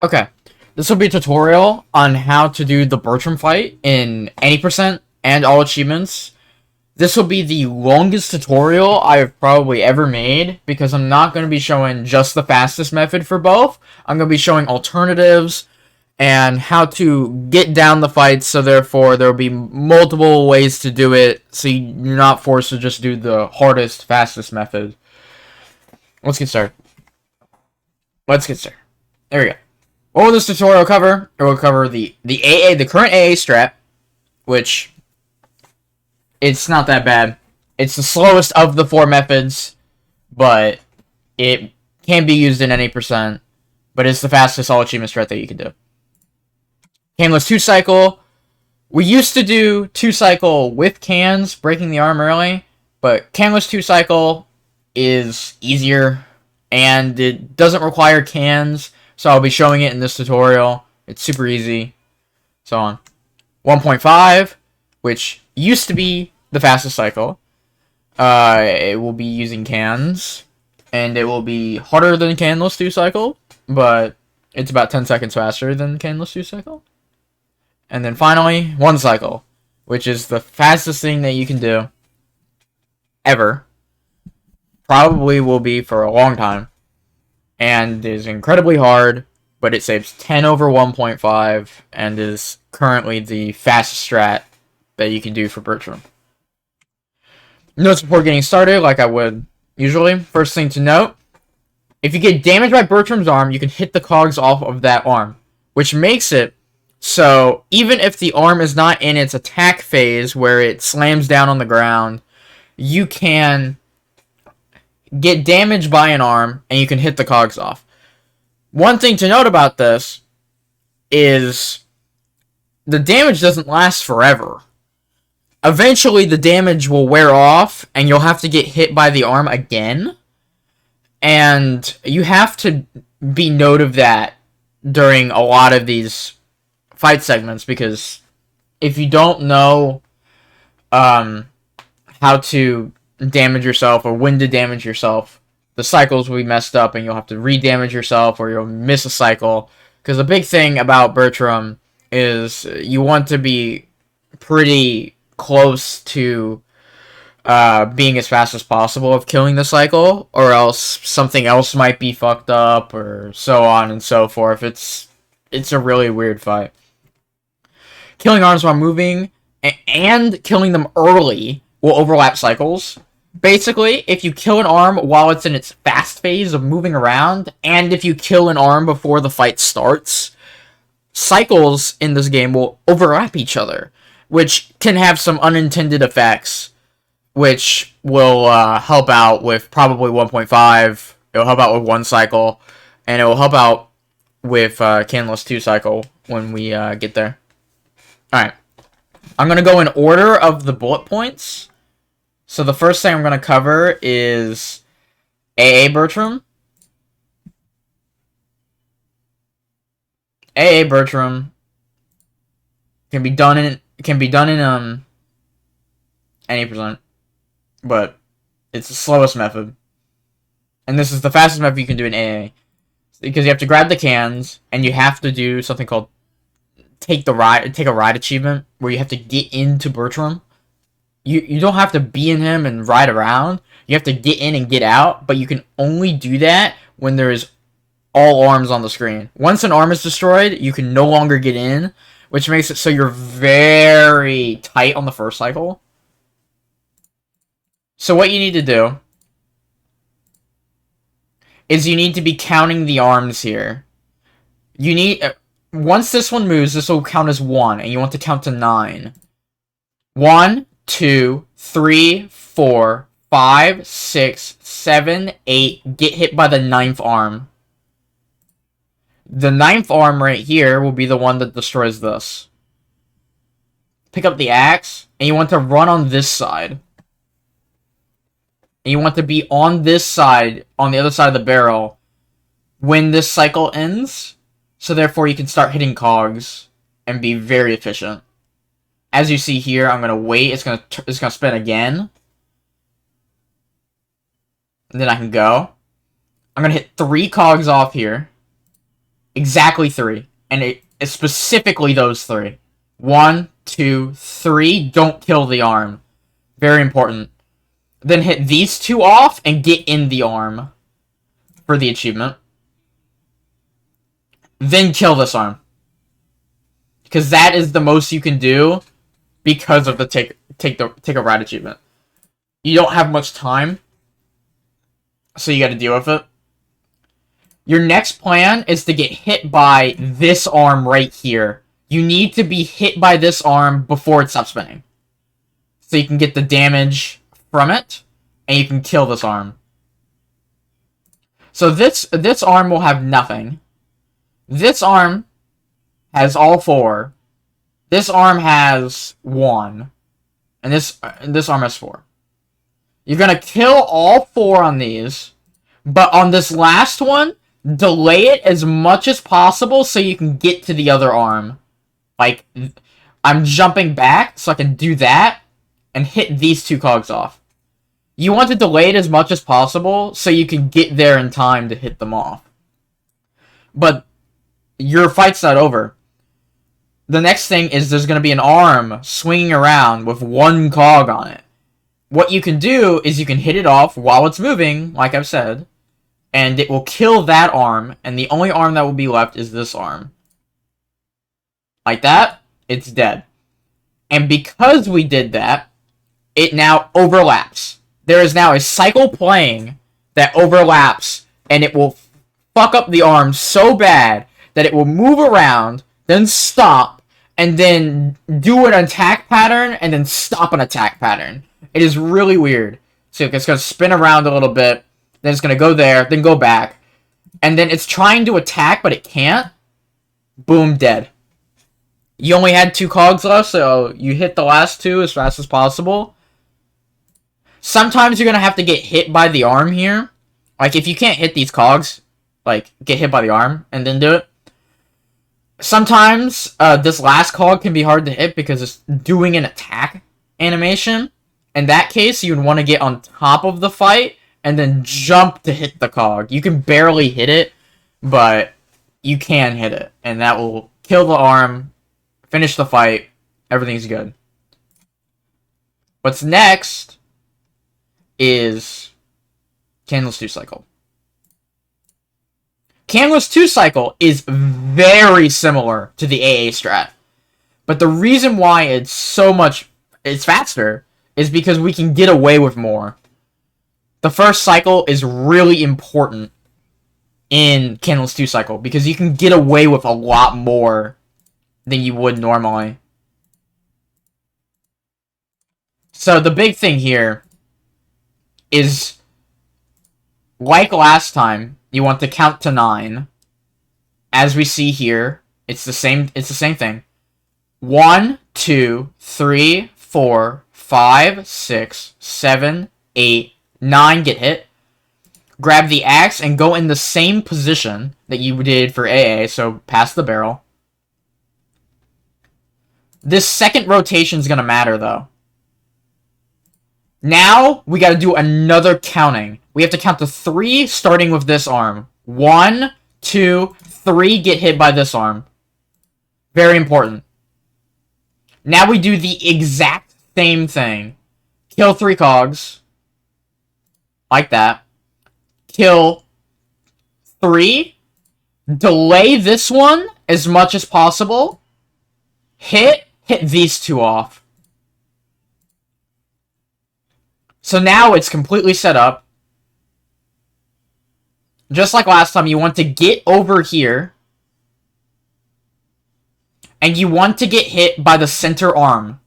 Okay, this will be a tutorial on how to do the Bertrum fight in any percent and all achievements. This will be the longest tutorial I've probably ever made because I'm not going to be showing just the fastest method for both. I'm going to be showing alternatives and how to get down the fights, so therefore there will be multiple ways to do it, so you're not forced to just do the hardest, fastest method. Let's get started. There we go. What will this tutorial cover? It will cover the the current AA strat, which it's not that bad. It's the slowest of the four methods, but it can be used in any percent. But it's the fastest all achievement strat that you can do. Canless 2 cycle. We used to do 2 cycle with cans, breaking the arm early, but Canless 2 cycle is easier and it doesn't require cans. So I'll be showing it in this tutorial. It's super easy. So on. 1.5, which used to be the fastest cycle. It will be using cans. And it will be harder than Canless 2 cycle. But it's about 10 seconds faster than Canless 2 cycle. And then finally, 1 cycle. Which is the fastest thing that you can do. Ever. Probably will be for a long time. And is incredibly hard, but it saves 10 over 1.5 and is currently the fastest strat that you can do for Bertrum. Notes before getting started, like I would usually. First thing to note, if you get damaged by Bertrum's arm, you can hit the cogs off of that arm, which makes it so even if the arm is not in its attack phase where it slams down on the ground, you can get damaged by an arm, and you can hit the cogs off. One thing to note about this is the damage doesn't last forever. Eventually, the damage will wear off, and you'll have to get hit by the arm again. And you have to be note of that during a lot of these fight segments, because if you don't know how to damage yourself or when to damage yourself, the cycles will be messed up and you'll have to re-damage yourself or you'll miss a cycle. Because the big thing about Bertrum is you want to be pretty close to being as fast as possible of killing the cycle, or else something else might be fucked up, or so on and so forth. It's a really weird fight. Killing arms while moving and killing them early will overlap cycles. Basically, if you kill an arm while it's in its fast phase of moving around, and if you kill an arm before the fight starts, cycles in this game will overlap each other, which can have some unintended effects, which will help out with probably 1.5, it'll help out with 1 cycle, and it will help out with Canless 2 cycle when we get there. Alright, I'm going to go in order of the bullet points. So the first thing I'm going to cover is AA Bertrum. AA Bertrum can be done in any percent, but it's the slowest method. And this is the fastest method you can do in AA. Because you have to grab the cans and you have to do something called take a ride achievement, where you have to get into Bertrum. You don't have to be in him and ride around. You have to get in and get out, but you can only do that when there's all arms on the screen. Once an arm is destroyed, you can no longer get in, which makes it so you're very tight on the first cycle. So what you need to do is you need to be counting the arms here. You need... Once this one moves, this will count as 1, and you want to count to 9. 1, 2, 3, 4, 5, 6, 7, 8. Get hit by the 9th arm. The 9th arm right here will be the one that destroys this. Pick up the axe, and you want to run on this side. And you want to be on this side, on the other side of the barrel, when this cycle ends. So therefore you can start hitting cogs and be very efficient. As you see here, I'm gonna wait. It's gonna spin again, and then I can go. I'm gonna hit 3 cogs off here, Exactly 3. And it's specifically those 3. 1, 2, 3. Don't kill the arm. Very important. Then hit these 2 off and get in the arm for the achievement. Then kill this arm. Because that is the most you can do because of the take a ride achievement. You don't have much time, so you gotta deal with it. Your next plan is to get hit by this arm right here. You need to be hit by this arm before it stops spinning. So you can get the damage from it, and you can kill this arm. So this arm will have nothing. This arm has all 4. This arm has 1. And this arm has 4. You're gonna kill all 4 on these, but on this last one, delay it as much as possible so you can get to the other arm. Like, I'm jumping back so I can do that and hit these 2 cogs off. You want to delay it as much as possible so you can get there in time to hit them off. But your fight's not over. The next thing is there's going to be an arm swinging around with 1 cog on it. What you can do is you can hit it off while it's moving, like I've said, and it will kill that arm, and the only arm that will be left is this arm. Like that, it's dead. And because we did that, it now overlaps. There is now a cycle playing that overlaps, and it will fuck up the arm so bad that it will move around, then stop, and then do an attack pattern, and then stop an attack pattern. It is really weird. So it's going to spin around a little bit, then it's going to go there, then go back, and then it's trying to attack, but it can't. Boom, dead. You only had 2 cogs left, so you hit the last 2 as fast as possible. Sometimes you're going to have to get hit by the arm here. Like, if you can't hit these cogs, like, get hit by the arm and then do it. Sometimes this last cog can be hard to hit because it's doing an attack animation. In that case, you would want to get on top of the fight and then jump to hit the cog. You can barely hit it, but you can hit it. And that will kill the arm, finish the fight, everything's good. What's next is Canless 2 Cycle. Canless 2 Cycle is very similar to the AA strat. But the reason why it's faster is because we can get away with more. The first cycle is really important in Canless 2 Cycle because you can get away with a lot more than you would normally. So the big thing here is, like last time, you want to count to 9. As we see here, it's the same thing. 1, 2, 3, 4, 5, 6, 7, 8, 9 get hit. Grab the axe and go in the same position that you did for AA, so past the barrel. This second rotation is going to matter, though. Now, we got to do another counting. We have to count to 3, starting with this arm. 1, 2, 3, get hit by this arm. Very important. Now we do the exact same thing. Kill 3 cogs. Like that. Kill 3. Delay this one as much as possible. Hit these 2 off. So now it's completely set up. Just like last time, you want to get over here. And you want to get hit by the center arm.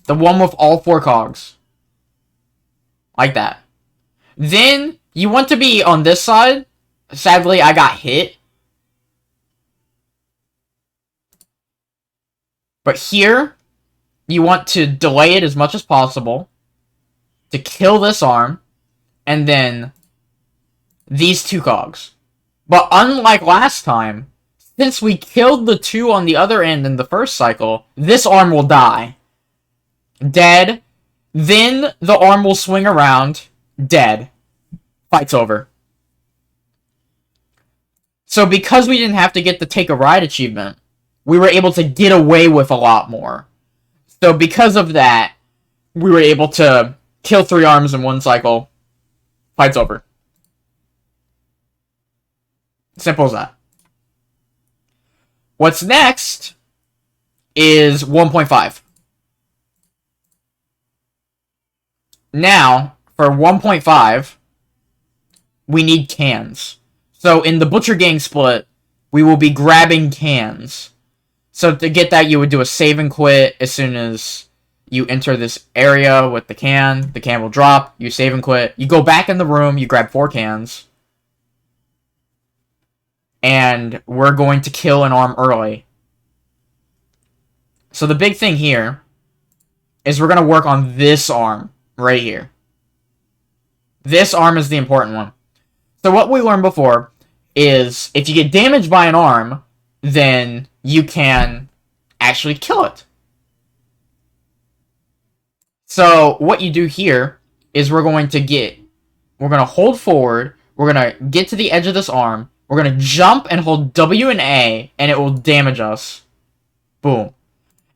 The one with all 4 cogs. Like that. Then, you want to be on this side. Sadly, I got hit. But here, you want to delay it as much as possible. To kill this arm. And then these 2 cogs. But unlike last time, since we killed the 2 on the other end in the first cycle, this arm will die. Dead. Then the arm will swing around. Dead. Fight's over. So because we didn't have to get the Take a Ride achievement, we were able to get away with a lot more. So because of that, we were able to kill 3 arms in 1 cycle. Fight's over. Simple as that. What's next is 1.5. Now, for 1.5, we need cans. So in the Butcher Gang split, we will be grabbing cans. So to get that, you would do a save and quit as soon as you enter this area with the can. The can will drop, you save and quit. You go back in the room, you grab 4 cans. And we're going to kill an arm early. So the big thing here is we're going to work on this arm right here. This arm is the important one. So what we learned before is if you get damaged by an arm, then you can actually kill it. So what you do here is we're going to hold forward, we're going to get to the edge of this arm, we're going to jump and hold W and A, and it will damage us. Boom.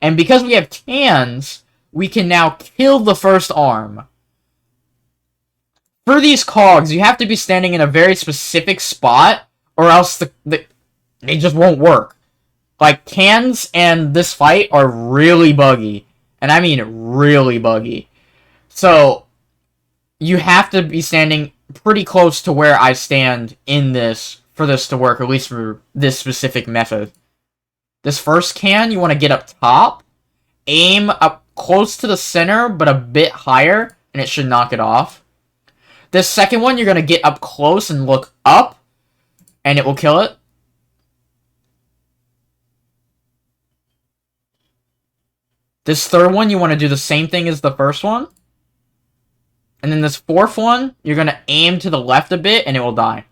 And because we have cans, we can now kill the first arm. For these cogs, you have to be standing in a very specific spot, or else they just won't work. Like, cans and this fight are really buggy. And I mean really buggy. So, you have to be standing pretty close to where I stand in this for this to work, at least for this specific method. This first can, you want to get up top, aim up close to the center, but a bit higher, and it should knock it off. This second one, you're going to get up close and look up, and it will kill it. This third one, you want to do the same thing as the first one. And then this fourth one, you're going to aim to the left a bit, and it will die.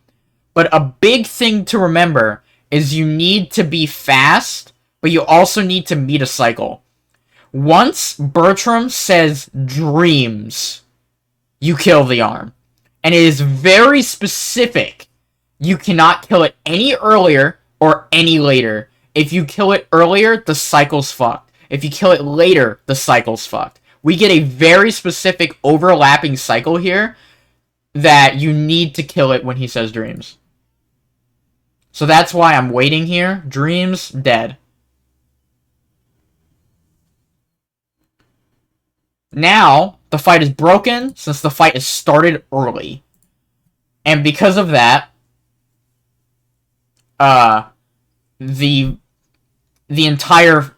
But a big thing to remember is you need to be fast, but you also need to meet a cycle. Once Bertrum says dreams, you kill the arm. And it is very specific. You cannot kill it any earlier or any later. If you kill it earlier, the cycle's fucked. If you kill it later, the cycle's fucked. We get a very specific overlapping cycle here that you need to kill it when he says dreams. So that's why I'm waiting here. Dreams, dead. Now, the fight is broken since the fight is started early. And because of that, the entire...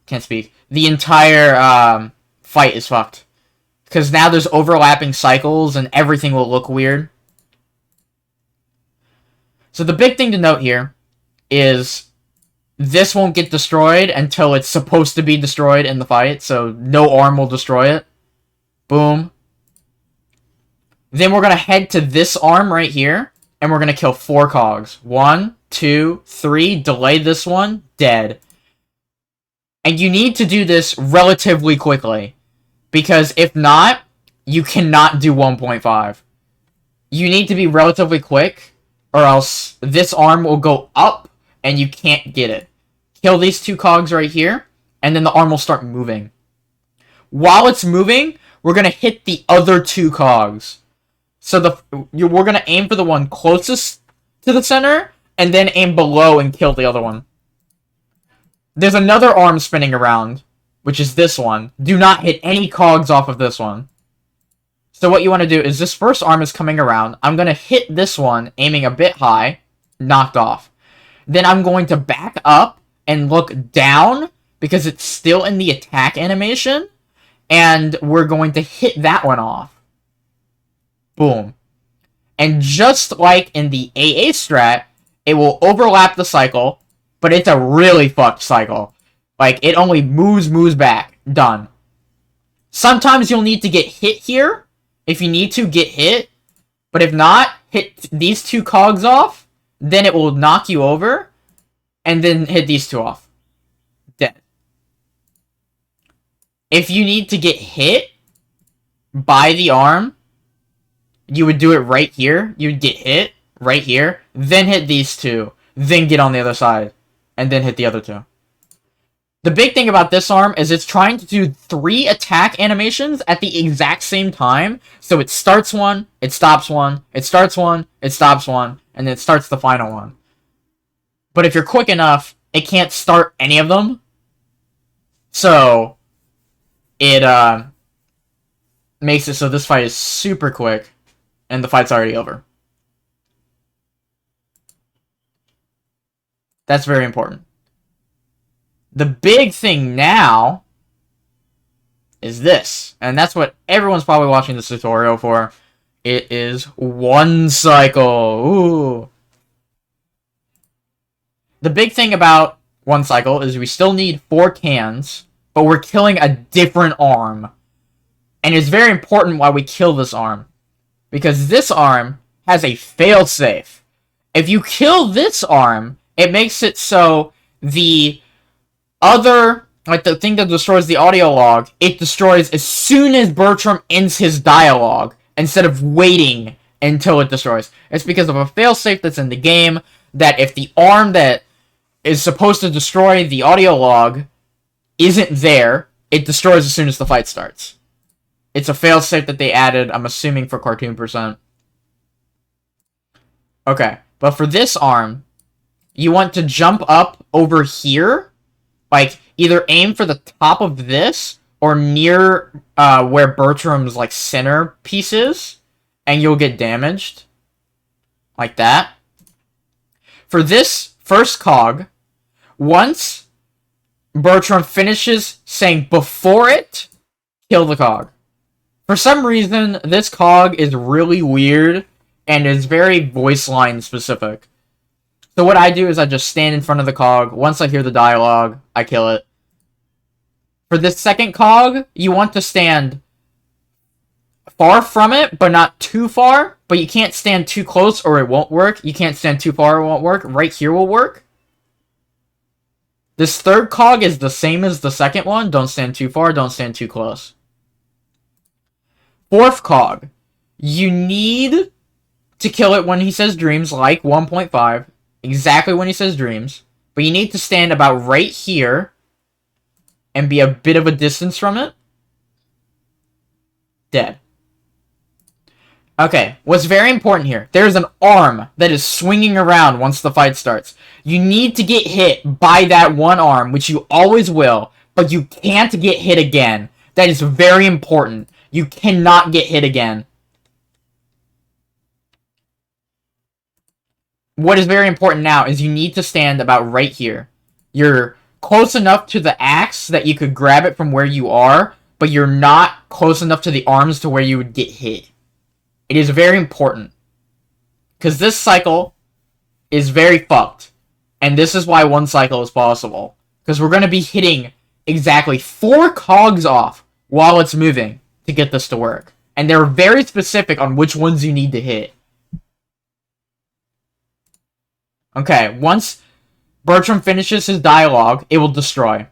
can't speak. The entire, fight is fucked. Because now there's overlapping cycles and everything will look weird. So the big thing to note here is this won't get destroyed until it's supposed to be destroyed in the fight, so no arm will destroy it. Boom. Then we're going to head to this arm right here, and we're going to kill 4 cogs. 1, 2, 3, delay this one, dead. And you need to do this relatively quickly, because if not, you cannot do 1.5. You need to be relatively quick, or else this arm will go up, and you can't get it. Kill these 2 cogs right here, and then the arm will start moving. While it's moving, we're going to hit the other 2 cogs. So we're going to aim for the one closest to the center, and then aim below and kill the other one. There's another arm spinning around, which is this one. Do not hit any cogs off of this one. So what you want to do is this first arm is coming around. I'm going to hit this one, aiming a bit high, knocked off. Then I'm going to back up and look down, because it's still in the attack animation, and we're going to hit that one off. Boom. And just like in the AA strat, it will overlap the cycle, but it's a really fucked cycle. Like, it only moves back. Done. Sometimes you'll need to get hit here. If you need to, get hit. But if not, hit these 2 cogs off. Then it will knock you over. And then hit these 2 off. Dead. If you need to get hit by the arm, you would do it right here. You'd get hit right here, then hit these two, then get on the other side, and then hit the other two. The big thing about this arm is it's trying to do 3 attack animations at the exact same time. So it starts one, it stops one, it starts one, it stops one, and then it starts the final one. But if you're quick enough, it can't start any of them. So it makes it so this fight is super quick, and the fight's already over. That's very important. The big thing now is this, and that's what everyone's probably watching this tutorial for. It is one cycle. Ooh. The big thing about one cycle is we still need 4 cans, but we're killing a different arm. And it's very important why we kill this arm, because this arm has a failsafe. If you kill this arm, it makes it so the other, like the thing that destroys the audio log, it destroys as soon as Bertrum ends his dialogue, instead of waiting until it destroys. It's because of a failsafe that's in the game, that if the arm that is supposed to destroy the audio log isn't there, it destroys as soon as the fight starts. It's a failsafe that they added, I'm assuming for cartoon percent. Okay, but for this arm, you want to jump up over here, like either aim for the top of this or near where Bertrum's like center piece is, and you'll get damaged like that. For this first cog, once Bertrum finishes saying before it, kill the cog. For some reason, this cog is really weird and is very voice line specific. So what I do is I just stand in front of the cog. Once I hear the dialogue, I kill it. For this second cog, you want to stand far from it, but not too far. But you can't stand too close or it won't work. You can't stand too far, it won't work. Right here will work. This third cog is the same as the second one. Don't stand too far, don't stand too close. Fourth cog, you need to kill it when he says dreams, like 1.5. Exactly when he says dreams. But you need to stand about right here and be a bit of a distance from it. Dead. Okay, what's very important here, there's an arm that is swinging around once the fight starts. You need to get hit by that one arm, which you always will, but you can't get hit again. That is very important. You cannot get hit again. What is very important now is you need to stand about right here. You're close enough to the axe that you could grab it from where you are, but you're not close enough to the arms to where you would get hit. It is very important. Because this cycle is very fucked. And this is why one cycle is possible. Because we're going to be hitting exactly 4 cogs off while it's moving to get this to work. And they're very specific on which ones you need to hit. Okay, once Bertrum finishes his dialogue, it will destroy.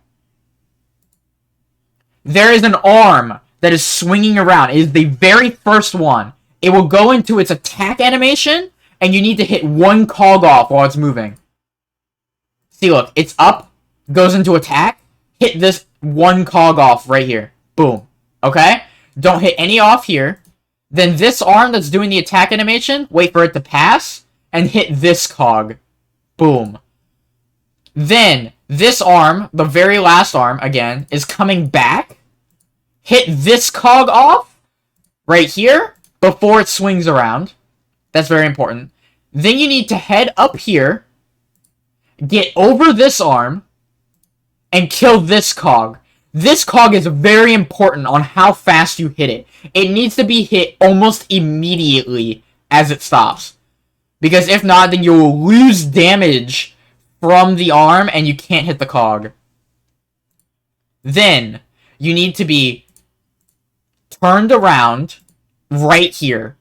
There is an arm that is swinging around. It is the very first one. It will go into its attack animation, and you need to hit 1 cog off while it's moving. See, look, it's up, goes into attack, hit this 1 cog off right here. Boom. Okay? Don't hit any off here. Then this arm that's doing the attack animation, wait for it to pass, and hit this cog. Boom. Then, this arm, the very last arm, again, is coming back. Hit this cog off, right here, before it swings around. That's very important. Then you need to head up here, get over this arm, and kill this cog. This cog is very important on how fast you hit it. It needs to be hit almost immediately as it stops. Because if not, then you will lose damage from the arm and you can't hit the cog. Then, you need to be turned around right here.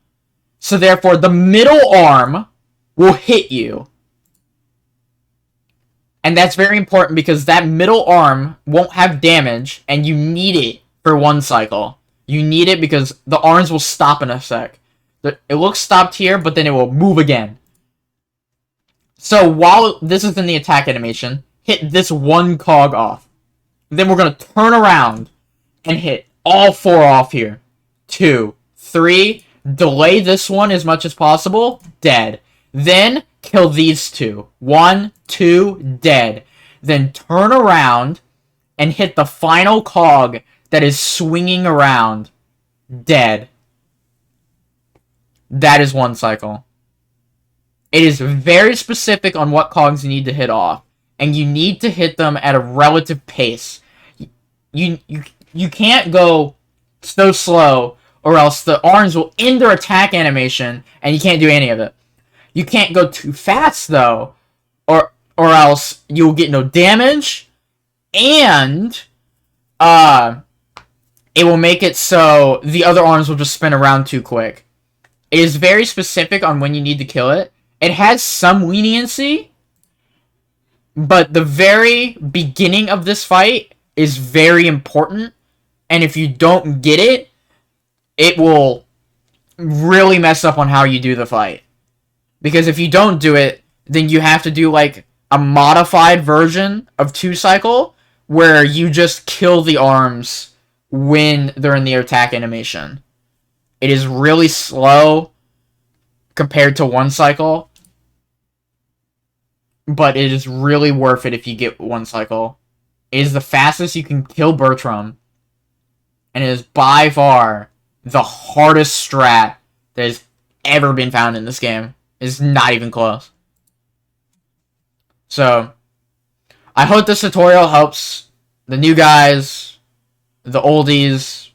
So therefore, the middle arm will hit you. And that's very important because that middle arm won't have damage, and you need it for one cycle. You need it because the arms will stop in a sec. It looks stopped here, but then it will move again. So while this is in the attack animation, hit this one cog off. Then we're going to turn around and hit all 4 off here. 2, 3, delay this one as much as possible, dead. Then kill these 2. 1, 2, dead. Then turn around and hit the final cog that is swinging around, dead. That is 1 cycle. It is very specific on what cogs you need to hit off, and you need to hit them at a relative pace. You can't go so slow, or else the arms will end their attack animation, and you can't do any of it. You can't go too fast, though, or else you'll get no damage, and it will make it so the other arms will just spin around too quick. It is very specific on when you need to kill it. It has some leniency, but the very beginning of this fight is very important, and if you don't get it, it will really mess up on how you do the fight. Because if you don't do it, then you have to do like a modified version of 2 cycle, where you just kill the arms when they're in the attack animation. It is really slow compared to 1 cycle, but it is really worth it if you get 1 cycle. It is the fastest you can kill Bertrum, and it is by far the hardest strat that has ever been found in this game. It's not even close. So, I hope this tutorial helps the new guys, the oldies,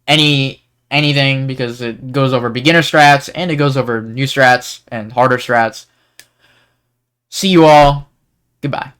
anything, because it goes over beginner strats, and it goes over new strats and harder strats. See you all. Goodbye.